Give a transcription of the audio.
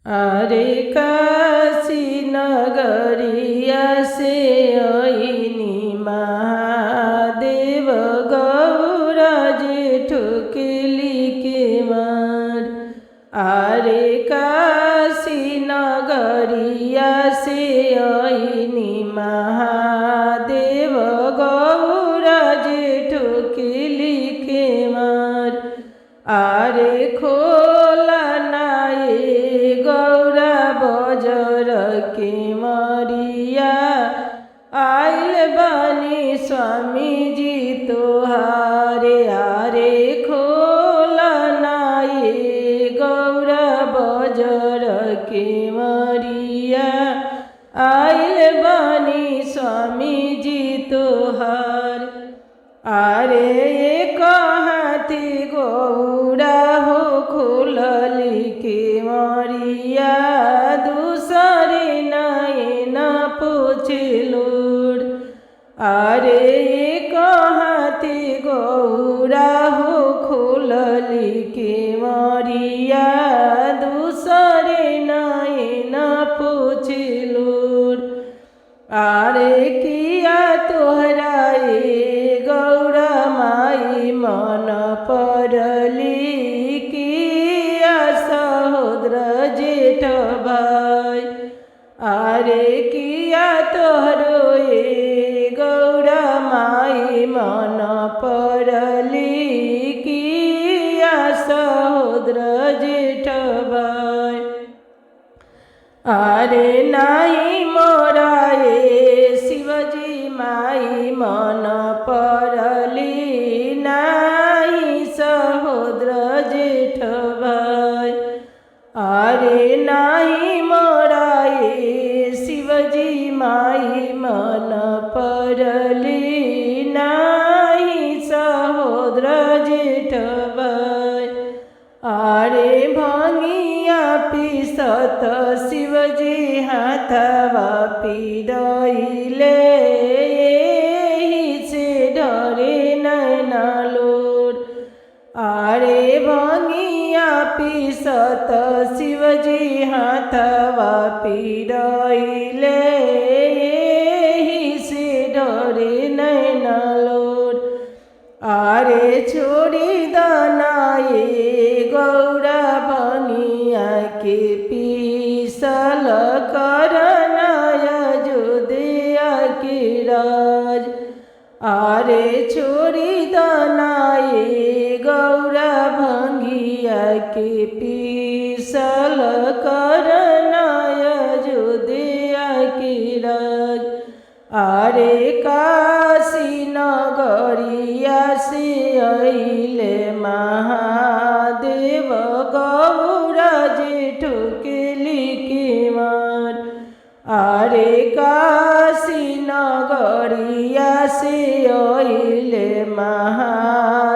अरे काशी नगरिया से ओइनी महादेव गौरा जेठ ठुकली के मार। अरे काशी नगरिया से ओइनी महादेव गौरा जेठ ठुकली के मार। अरे खोला नाये गौरा बजर के मरिया आइल बानी स्वामी जी तोहारे। अरे खोला नाये गौरा बजर के मरिया आइल बानी स्वामी जी तोहार। अरे एक हाथी गौरा हो खुलली के मरिया दूसरे नयन पूछलूर। अरे एक हाथी गौरा हो खुलली के मरिया दूसरे नयन पूछलूर। अरे किया तोहरा गौरा माई मन परली किया सहोदर जेठ भाई। अरे किया तोहरो गौरा माई मन परली किया सहोदर जेठ भाई। अरे नाई मोरा शिवजी माई मन परली नाही सहोदर जेठ भाई। अरे नाही मोरा शिवजी माई मन परली नाही सहोदर जेठ भाई। अरे भंगिया पिसत शिवजी हाथवा पीड़ले से डरे नैना लोर। अरे भंगिया पिसत शिवजी हाथवा पीड़ले से डरे नैना लोर। अरे छोड़ी दनाए गौरा भंगिया के पीसल करनाय जोदिया के राज। अरे छोड़ी दनाए गौरा भंगिया के पीसल करनाय जोदिया के राज। अरे काशी नगरिया से अइले महादेव गौरा जेठ ठुकली के मार। अरे काशी नगरिया से अइले महादेव